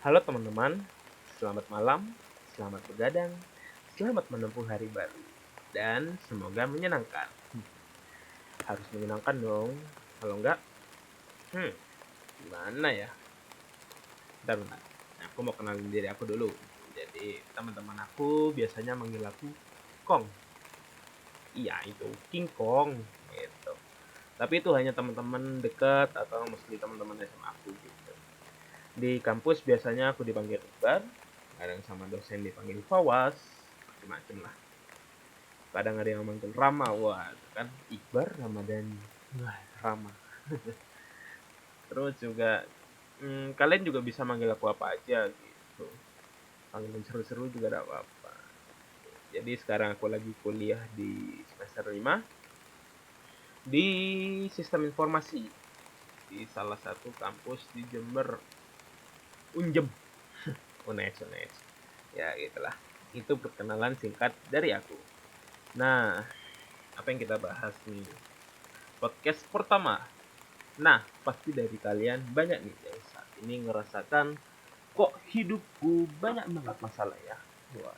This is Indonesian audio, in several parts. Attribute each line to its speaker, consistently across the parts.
Speaker 1: Halo teman-teman, selamat malam, selamat begadang, selamat menempuh hari baru, dan semoga menyenangkan. Harus menyenangkan dong, kalau enggak, hmm, gimana ya? Bentar. Aku mau kenalin diri aku dulu. Jadi teman-teman aku biasanya manggil aku Kong. Iya itu King Kong, gitu. Tapi itu hanya teman-teman dekat atau mostly teman-teman SMA aku gitu. Di kampus biasanya aku dipanggil Iqbar, kadang sama dosen dipanggil Fawas, macam-macam lah. Kadang ada yang manggil Rama, wah itu kan Iqbar Ramadhani, wah Rama. Terus juga kalian juga bisa manggil aku apa aja gitu, panggilan seru-seru juga tidak apa-apa. Jadi sekarang aku lagi kuliah di semester 5 di sistem informasi di salah satu kampus di Jember, Unjem, Unes. Ya gitulah, itu perkenalan singkat dari aku. Nah, apa yang kita bahas nih? Podcast pertama. Nah, pasti dari kalian banyak nih yang saat ini ngerasakan kok hidupku banyak banget masalah ya. Wah,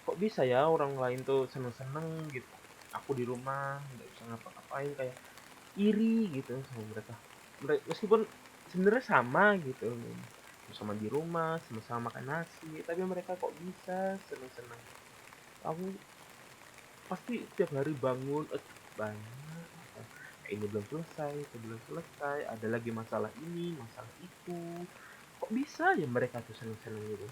Speaker 1: kok bisa ya orang lain tuh seneng-seneng gitu. Aku di rumah nggak bisa ngapa-ngapain, kayak iri gitu sama mereka. Meskipun sebenarnya sama gitu, sama di rumah, sama-sama makan nasi, tapi mereka kok bisa seneng-seneng. Aku pasti tiap hari bangun, banyak ini belum selesai, itu belum selesai, ada lagi masalah ini, masalah itu. Kok bisa ya mereka tuh seneng-seneng gitu?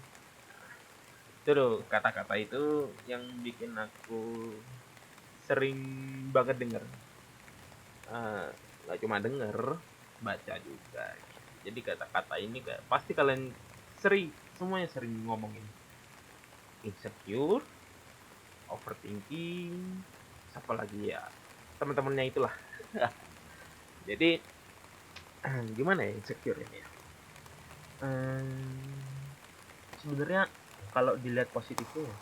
Speaker 1: Itu loh, kata-kata itu yang bikin aku sering banget denger. Nggak cuma denger, baca juga. Jadi kata-kata ini kayak pasti kalian sering, semuanya sering ngomongin. Insecure, overthinking, siapa lagi ya? Teman-temannya itulah. Jadi gimana ya insecure ini ya? Sebenarnya kalau dilihat positifnya ya,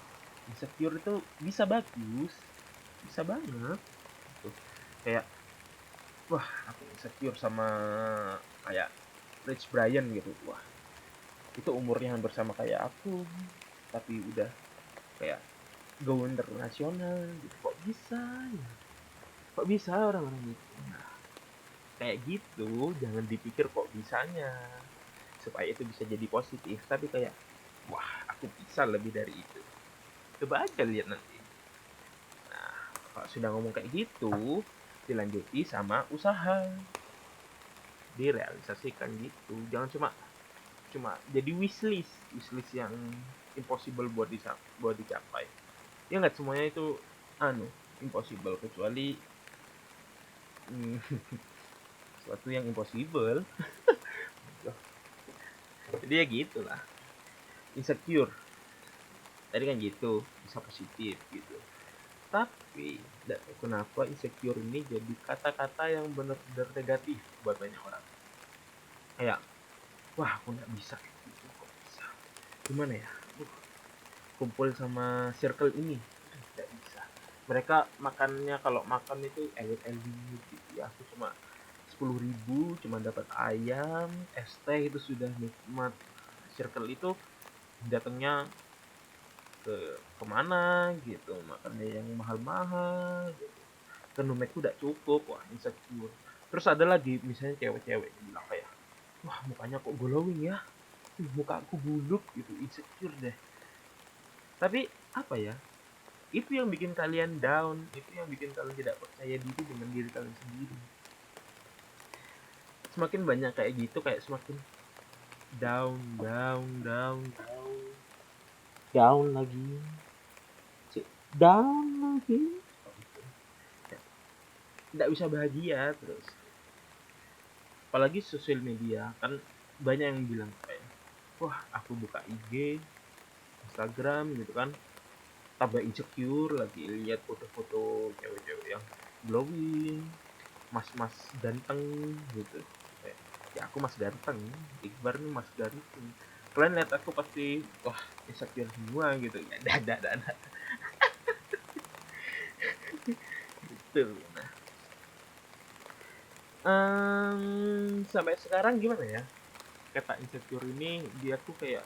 Speaker 1: insecure itu bisa bagus, bisa banget tuh. Kayak wah, aku insecure sama kayak Rich Brian gitu. Wah, itu umurnya hampir sama kayak aku, tapi udah kayak go internasional gitu. Kok bisa ya? Kok bisa orang-orang itu? Nah, kayak gitu, jangan dipikir kok bisanya supaya itu bisa jadi positif, tapi kayak wah, aku bisa lebih dari itu. Coba aja lihat nanti. Nah, kalau sudah ngomong kayak gitu, dilanjuti sama usaha, direalisasikan gitu. Jangan cuma cuma jadi wishlist yang impossible buat dicapai. Ya nggak semuanya itu anu impossible, kecuali hmm, sesuatu yang impossible. Jadi ya gitulah, insecure tadi kan gitu, bisa positif gitu. Tapi tidak tahu kenapa insecure ini jadi kata-kata yang benar-benar negatif buat banyak orang. Kayak wah aku nggak bisa kayak gitu, kok bisa, gimana ya, kumpul sama circle ini nggak bisa. Mereka makannya, kalau makan itu elit-elit gitu ya, aku cuma 10.000 cuma dapat ayam es teh itu sudah nikmat. Circle itu datangnya ke kemana gitu, makannya yang mahal-mahal gitu, ke numek udah cukup, wah insecure. Terus ada lagi misalnya cewek-cewek yang bilang kayak wah mukanya kok glowing ya, muka aku buluk gitu, insecure deh. Tapi apa ya, itu yang bikin kalian down, itu yang bikin kalian tidak percaya diri dengan diri kalian sendiri. Semakin banyak kayak gitu, kayak semakin down down lagi, down lagi, oh, gitu. Tidak bisa bahagia terus. Apalagi sosial media kan, banyak yang bilang kayak wah aku buka IG, Instagram gitu kan, tambah insecure lagi lihat foto-foto cewek-cewek yang glowing, mas-mas ganteng gitu. Kayak, ya aku mas ganteng, Iqbar nih mas ganteng. Kalian lihat aku pasti wah insecure semua gitu. Ya dada gitu. Nah, sampai sekarang gimana ya? kata insecure ini dia tuh kayak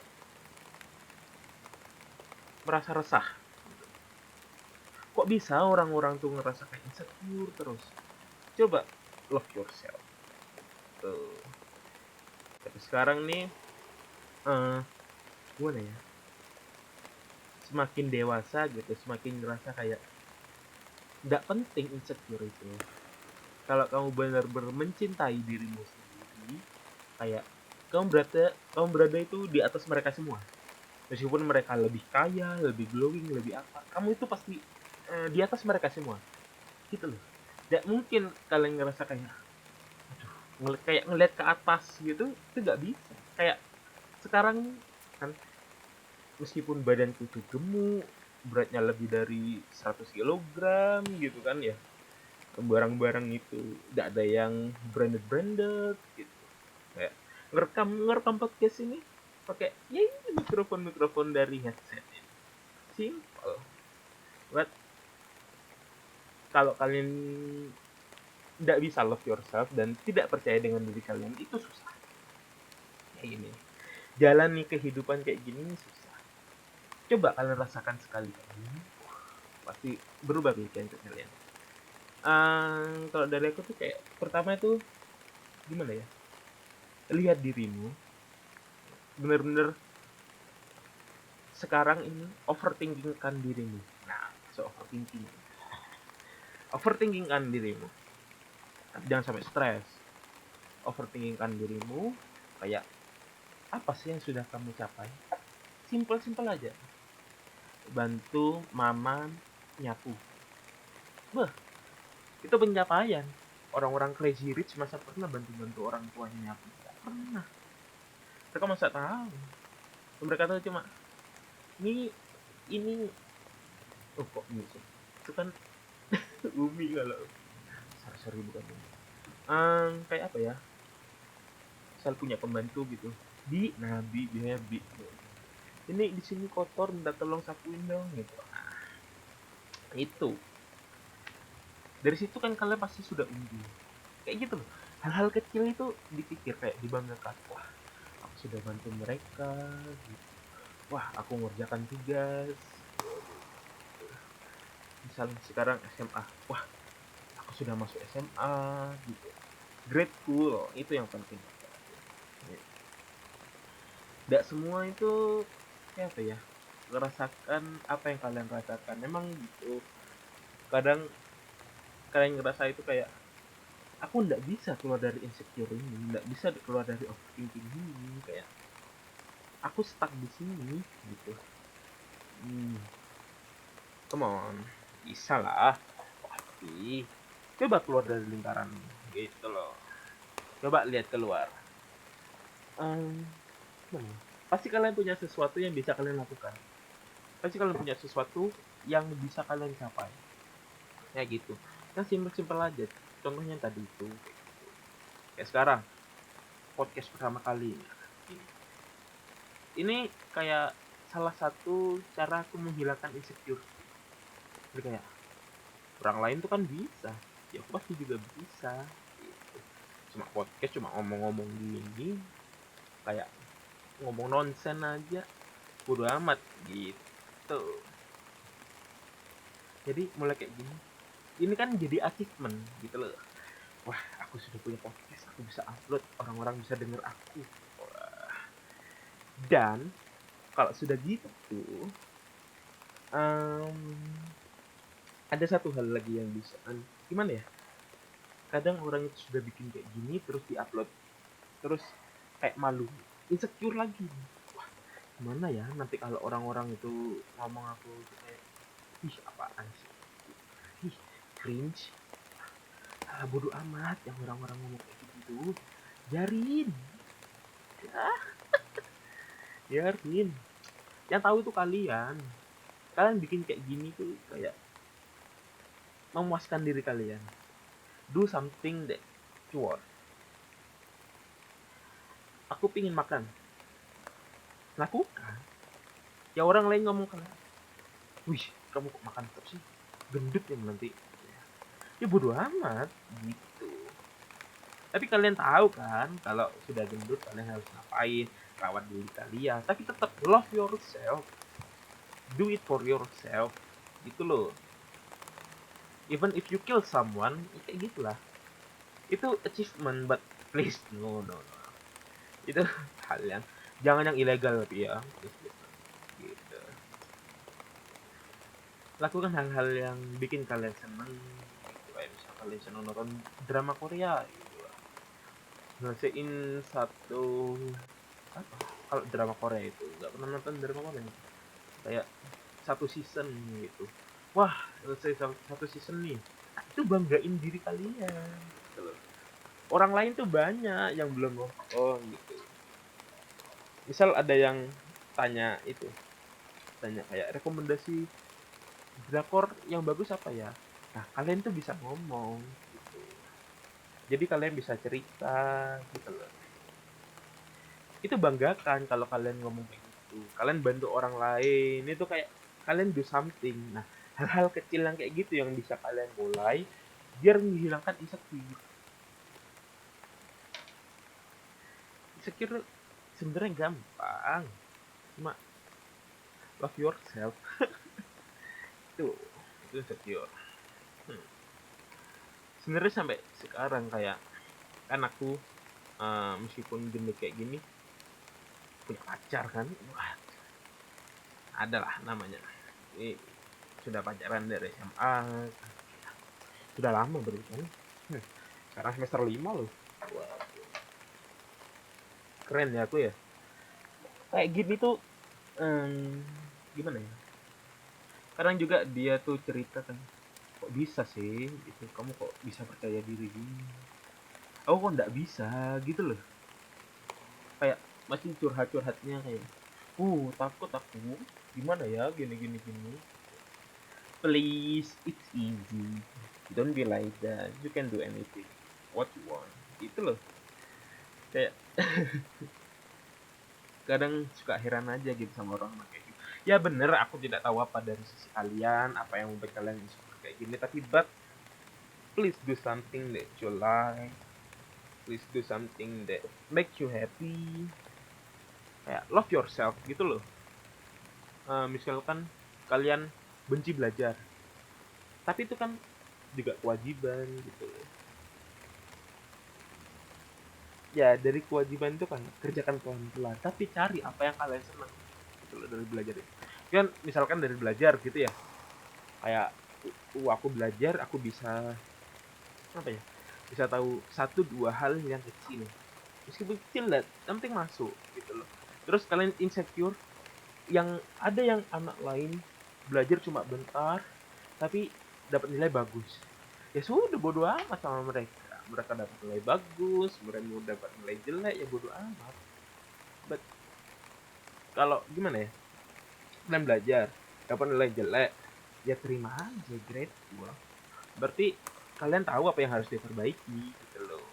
Speaker 1: merasa resah. Kok bisa orang-orang tuh ngerasa kayak insecure terus? Coba love yourself. Tuh. Tapi sekarang nih, eh gimana ya? Semakin dewasa gitu, semakin ngerasa kayak nggak penting insecure itu. Kalau kamu benar-benar mencintai dirimu sendiri, kayak kamu berada itu di atas mereka semua. Meskipun mereka lebih kaya, lebih glowing, lebih apa, kamu itu pasti di atas mereka semua. Gitu loh. Nggak mungkin kalian ngerasa kayak, aduh, kayak ngeliat ke atas gitu, itu nggak bisa. Kayak sekarang kan, meskipun badanku itu gemuk, beratnya lebih dari 100 kilogram gitu kan ya, barang-barang itu nggak ada yang branded gitu, kayak ngerekam ngerekam podcast ini pakai ya ini mikrofon dari headset ini, simple. But kalau kalian nggak bisa love yourself dan tidak percaya dengan diri kalian, itu susah. Kayak gini, jalani kehidupan kayak gini susah. Coba kalian rasakan sekali kayak gini, pasti berubah pikiran kalian. Kalau dari aku tuh kayak pertama itu gimana ya, lihat dirimu bener-bener sekarang ini, overthinkingkan dirimu. Nah, overthinkingkan dirimu, jangan sampai stres. Overthinkingkan dirimu, kayak apa sih yang sudah kamu capai, simple aja. Bantu mama nyapu, beh, itu pencapaian. Orang-orang crazy rich masa pernah bantu orang tuanya nyapu? Gak pernah. Mereka masa tahu, mereka tahu cuma ini oh kok ini sih, itu kan Umi. Kalau sorry bukan Umi, kayak apa ya, misal punya pembantu gitu, nabi dia ini di sini kotor, minta tolong sapuin dong gitu. Itu dari situ kan kalian pasti sudah unggul. Kayak gitu loh, hal-hal kecil itu dipikir kayak dibanggakan. Wah, aku sudah bantu mereka gitu. Wah, aku ngerjakan tugas. Misalnya sekarang SMA, wah, aku sudah masuk SMA gitu. Grateful, itu yang penting. Tidak semua itu kayak apa ya, merasakan apa yang kalian rasakan. Memang gitu, kadang kalian ngerasa itu kayak, aku nggak bisa keluar dari insecure ini, nggak bisa keluar dari overthinking ini, kayak aku stuck di sini gitu. hmm, Come on, bisa lah, pasti. Coba keluar dari lingkaran gitu loh, coba lihat keluar. um, Pasti kalian punya sesuatu yang bisa kalian lakukan, pasti kalian punya sesuatu yang bisa kalian capai, ya gitu. Kan simpel aja, contohnya tadi itu kayak sekarang podcast pertama kali ini kayak salah satu cara aku menghilangkan insecure. Jadi kayak orang lain tuh kan bisa, ya aku pasti juga bisa gitu. Cuma podcast, cuma ngomong-ngomong gini, kayak ngomong nonsen aja, bodo amat gitu. Jadi mulai kayak gini, ini kan jadi achievement gitu loh. Wah, aku sudah punya podcast, aku bisa upload, orang-orang bisa denger aku. Dan kalau sudah gitu, um, ada satu hal lagi yang bisa, gimana ya, kadang orang itu sudah bikin kayak gini terus diupload, terus kayak malu, insecure lagi. Wah, gimana ya nanti kalau orang-orang itu ngomong aku itu kayak, ih apaan sih, ih cringe, bodoh amat yang orang-orang ngomong kayak gitu, biarin ya, biarin. Yang tahu itu kalian bikin kayak gini tuh kayak memuaskan diri kalian. Do something that you want. Aku pingin makan, lakukan. Ya orang lain ngomong kalian, wih kamu kok makan terus sih, gendut yang nanti, ya bodo amat gitu. Tapi kalian tahu kan kalau sudah gendut kalian harus ngapain, rawat diri kalian, tapi tetap love yourself, do it for yourself, gitu loh. Even if you kill someone, ya kayak gitulah. Itu achievement, but please no. Itu hal yang jangan yang ilegal tapi ya, please. Gitu. Lakukan hal-hal yang bikin kalian seneng, gitu. Kayak misal kalian seneng nonton drama Korea, gitu. Nyelesain satu apa? Kalau drama Korea itu nggak pernah nonton drama Korea. Kayak satu season gitu. Wah, selesai satu season nih. Nah, itu banggain diri kalian. Gitu loh. Orang lain tuh banyak yang belum nonton gitu. Misal ada yang tanya itu, tanya kayak rekomendasi drakor yang bagus apa ya? Nah, kalian tuh bisa ngomong gitu. Jadi kalian bisa cerita gitu loh. Itu banggakan kalau kalian ngomong kayak gitu. Kalian bantu orang lain, itu kayak kalian do something. Nah, hal-hal kecil yang kayak gitu yang bisa kalian mulai biar menghilangkan insecure. Insecure sebenarnya gampang. Cuma love yourself. Itu insecure. Hmm. Sebenarnya sampai sekarang kayak kan aku meskipun gendut kayak gini punya pacar kan. Wah, adalah namanya. Ini sudah pacaran dari SMA. Sudah lama berarti kan. Sekarang semester 5 loh. Wah, keren ya aku ya. Kayak gini tuh gimana ya? Kadang juga dia tuh cerita kan, kok bisa sih itu kamu kok bisa percaya diri gini. Aku kok nggak bisa gitu loh. Kayak masih curhat-curhatnya kayak, takut aku. Gimana ya gini. Please, it's easy. Don't be like that. You can do anything. What you want. Itu loh. Kayak kadang suka heran aja gitu sama orang kayak gitu. Ya bener, aku tidak tahu apa dari sisi kalian, apa yang membuat kalian seperti kayak gini, tapi but please do something that you like. Please do something that make you happy. Kayak love yourself gitu loh. Misalkan kalian benci belajar, tapi itu kan juga kewajiban gitu loh. Ya dari kewajiban itu kan kerjakan pelan-pelan, tapi cari apa yang kalian senang gitu loh dari belajar itu. Kan misalkan dari belajar gitu ya, kayak aku belajar aku bisa apa ya, bisa tahu satu dua hal yang kecil, meskipun kecil lah yang penting masuk gitu loh. Terus kalian insecure yang ada yang anak lain belajar cuma bentar tapi dapat nilai bagus, ya sudah bodo amat sama mereka. Mereka dapat nilai bagus, mereka mau dapat nilai jelek, ya bodo amat. But kalau gimana ya, kalian belajar dapat nilai jelek, ya terima aja, grateful. Berarti kalian tahu apa yang harus diperbaiki gitu loh.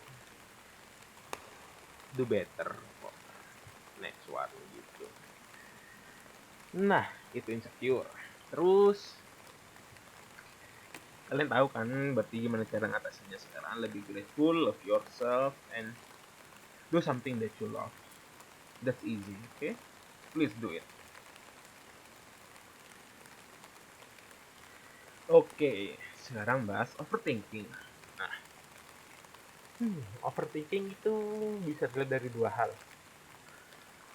Speaker 1: Do better kok, next one gitu. Nah, itu insecure. Terus kalian tahu kan berarti gimana cara ngatasinnya sekarang. Lebih grateful, love yourself, and do something that you love. That's easy, okay? Please do it. Oke, sekarang bahas overthinking. Nah, overthinking itu bisa dilihat dari dua hal.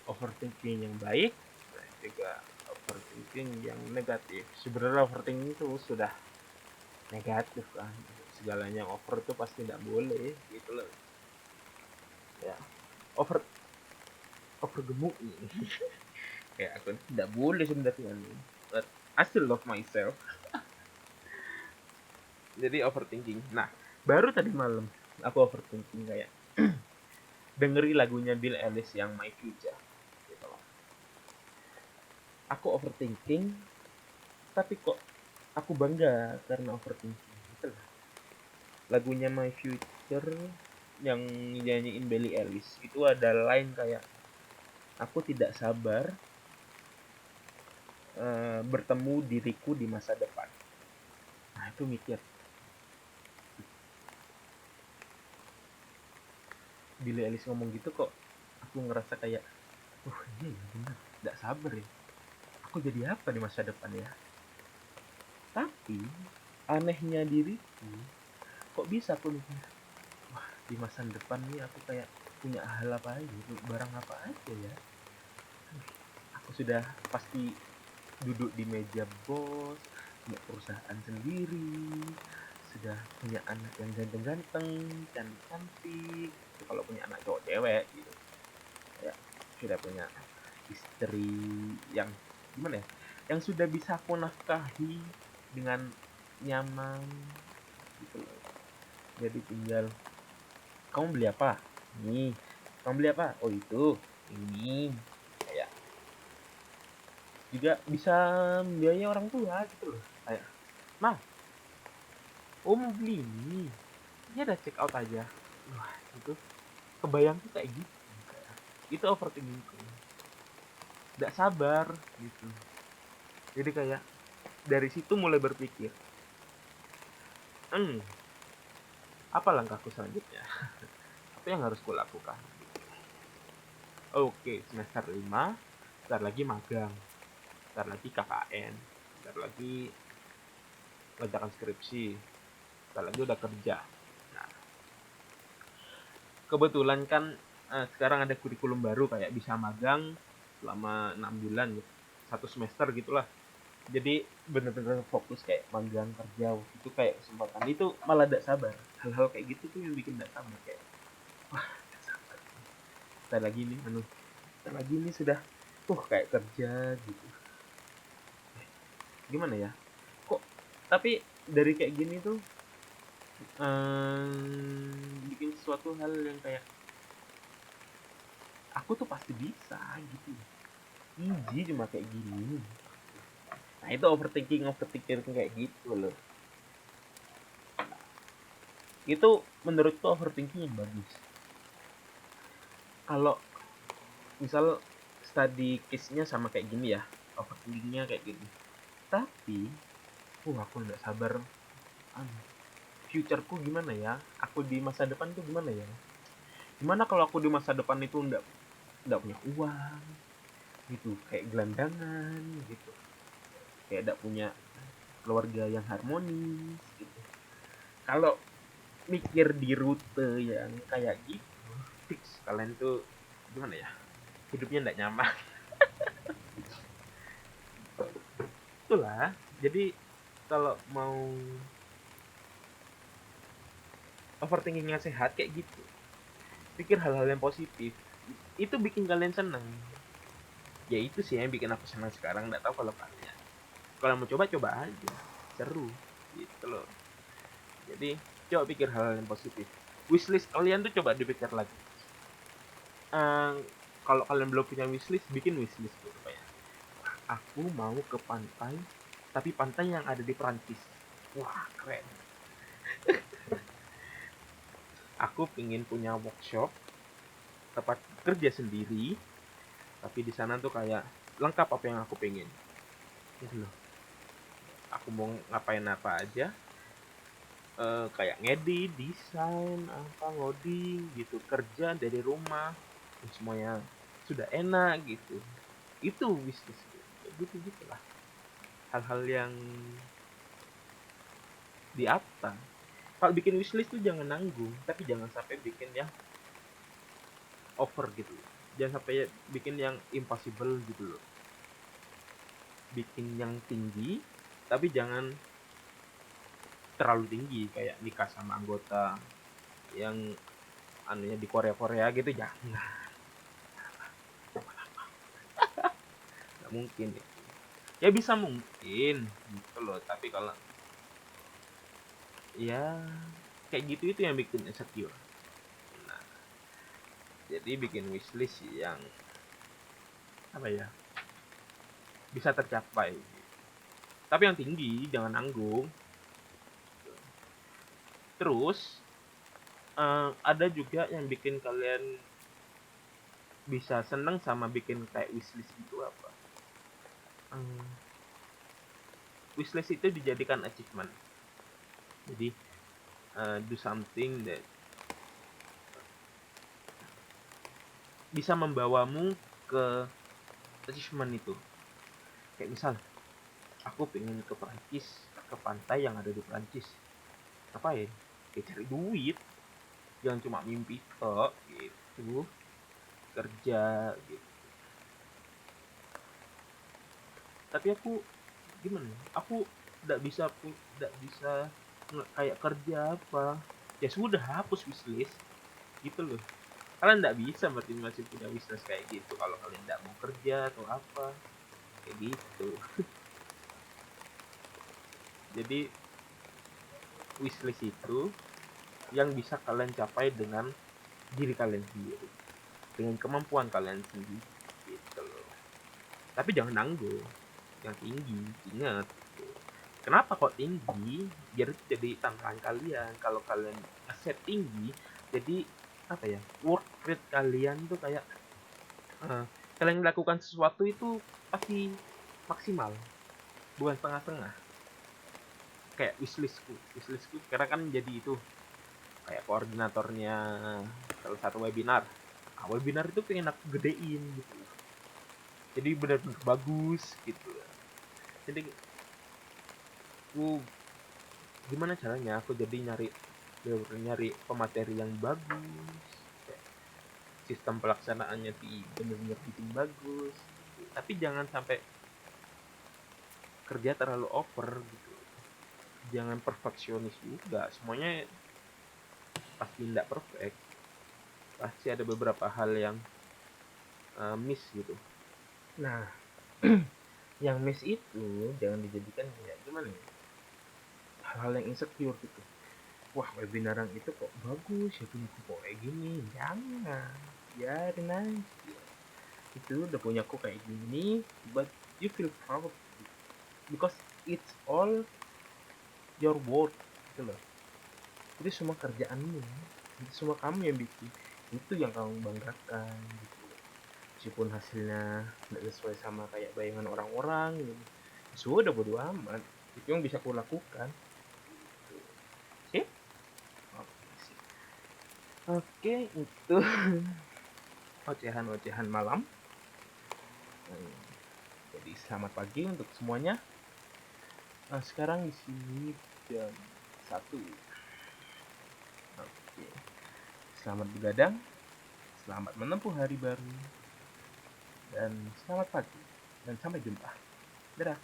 Speaker 1: Overthinking yang baik dan juga overthinking yang negatif. Sebenarnya overthinking itu sudah negatif kan. Segalanya yang over itu pasti tidak boleh gitu loh. Ya, over over gemuk nih. Kayak aku tidak boleh sebenarnya nih. But I still love myself. Jadi overthinking. Nah, baru tadi malam aku overthinking kayak dengeri lagunya Bill Eilish yang My Future gitu loh. Aku overthinking tapi kok aku bangga karena overthinking gitu loh. Lagunya My Future yang nyanyiin Billie Eilish itu ada line kayak aku tidak sabar bertemu diriku di masa depan. Nah itu mikir, Billie Eilish ngomong gitu kok aku ngerasa kayak, iya ya bener, nggak sabar ya. Aku jadi apa di masa depan ya? Tapi anehnya diriku, kok bisa aku mikir, wah di masa depan nih aku kayak punya hal apa aja, barang apa aja ya. Aku sudah pasti duduk di meja bos, punya perusahaan sendiri, sudah punya anak yang ganteng-ganteng, cantik-cantik, gitu, kalau punya anak cowok cewek gitu. Kayak sudah punya istri yang gimana ya? Yang sudah bisa aku nafkahi dengan nyaman gitu loh. Jadi tinggal kamu beli apa? Ini. Kamu beli apa? Oh itu. Ini. Kayak juga bisa biaya orang tua gitu loh. Kayak, nah, oh mau beli ini. Ya udah check out aja. Wah, itu kebayang tuh kayak gitu. Kayak, itu overthinking. Nggak sabar gitu. Jadi kayak dari situ mulai berpikir, hmm, apa langkahku selanjutnya? Apa yang harus kulakukan? Oke, semester 5, bentar lagi magang, bentar lagi KKN, bentar lagi ngerjakan skripsi, bentar lagi udah kerja. Nah, kebetulan kan sekarang ada kurikulum baru kayak bisa magang selama 6 bulan gitu. 1 semester gitulah. Jadi bener-bener fokus kayak magang kerja itu kayak kesempatan itu malah tidak sabar. Hal-hal kayak gitu tuh yang bikin tidak sabar kayak gak sabar. Bentar lagi nih bentar lagi nih sudah kayak kerja gitu. Gimana ya? Kok tapi dari kayak gini tuh bikin sesuatu hal yang kayak aku tuh pasti bisa gitu. Easy cuma kayak gini. Nah itu overthinking kayak gitu loh. Itu menurutku overthinking yang bagus. Kalau misal study case-nya sama kayak gini ya, overthinkingnya kayak gini. Tapi, aku nggak sabar. Futureku gimana ya? Aku di masa depan tuh gimana ya? Gimana kalau aku di masa depan itu nggak punya uang, gitu, kayak gelandangan, gitu, kayak nggak punya keluarga yang harmonis, gitu. Kalau mikir di rute yang kayak gitu, fix kalian tuh gimana ya? Hidupnya nggak nyaman. Itulah. Jadi kalau mau overthinkingnya sehat kayak gitu, pikir hal-hal yang positif. Itu bikin kalian senang. Ya itu sih yang bikin aku senang sekarang. Nggak tahu kalau kalian. Kalau mau coba aja. Seru. Gitu loh. Jadi coba pikir hal-hal yang positif. Wishlist kalian tuh coba dipikir lagi. Eh, kalau kalian belum punya wishlist, bikin wishlist tuh kayak aku mau ke pantai, tapi pantai yang ada di Perancis. Wah keren. Aku pingin punya workshop tempat kerja sendiri, tapi di sana tuh kayak lengkap apa yang aku pengen. Gitu loh. Aku mau ngapain apa aja, kayak ngedit, desain, apa ngoding gitu, kerja dari rumah, dan semuanya sudah enak gitu. Itu bisnis gitu gitulah. Hal-hal yang di atas. Kalau bikin wishlist tuh jangan nanggung, tapi jangan sampai bikin yang over gitu. Jangan sampai bikin yang impossible gitu loh. Bikin yang tinggi, tapi jangan terlalu tinggi kayak nikah sama anggota yang anunya di Korea gitu, jangan. Nggak mungkin ya. Ya bisa mungkin gitu loh, tapi kalau ya kayak gitu itu yang bikin insecure. Nah, jadi bikin wishlist yang apa ya, bisa tercapai, tapi yang tinggi, jangan nanggung. Terus ada juga yang bikin kalian bisa seneng sama bikin kayak wishlist itu apa, eh, wishlist itu dijadikan achievement. Jadi do something that bisa membawamu ke achievement itu. Kayak misal, aku pengen ke Prancis, ke pantai yang ada di Prancis. Ngapain? Ya cari duit, jangan cuma mimpi tok gitu, kerja gitu. Tapi aku gimana ya? Aku tidak bisa kayak kerja apa. Ya sudah, hapus wishlist gitu loh. Kalian tidak bisa berarti masih punya wishlist kayak gitu kalau kalian tidak mau kerja atau apa kayak gitu. Jadi wishlist itu yang bisa kalian capai dengan diri kalian sendiri, dengan kemampuan kalian sendiri gitu loh. Tapi jangan nanggung, yang tinggi, ingat gitu. Kenapa kok tinggi? Biar itu jadi tantangan kalian. Kalau kalian set tinggi, jadi apa ya, work rate kalian tuh kayak uh, kalian melakukan sesuatu itu pasti maksimal, bukan setengah-setengah. Kayak wishlistku karena kan jadi itu kayak koordinatornya salah satu webinar. Nah, webinar itu pengen aku gedein gitu, jadi benar-benar bagus gitu. Jadi aku gimana caranya aku jadi nyari pemateri yang bagus, kayak sistem pelaksanaannya bener-bener bikin bagus gitu. Tapi jangan sampai kerja terlalu over gitu, jangan perfeksionis juga. Semuanya pasti tidak perfect, pasti ada beberapa hal yang miss gitu. Nah, yang miss itu jangan dijadikan kayak gimana ya, hal-hal yang insecure gitu. Wah, webinar yang itu kok bagus ya, punya aku kok kayak gini. Jangan, biarin aja. Itu udah punya aku kayak gini, but you feel proud because it's all your work gitu loh. Itu semua kerjaanmu, itu semua kamu yang bikin, itu yang kamu banggakan gitu. Meskipun hasilnya nggak sesuai sama kayak bayangan orang-orang gitu, sudah bodo amat, itu yang bisa aku lakukan. Oke, oke sih. Oke, itu ocehan-ocehan malam. Jadi selamat pagi untuk semuanya. Nah, sekarang di sini jam 1. Oke. Selamat begadang, selamat menempuh hari baru, dan selamat pagi. Dan sampai jumpa. Dadah.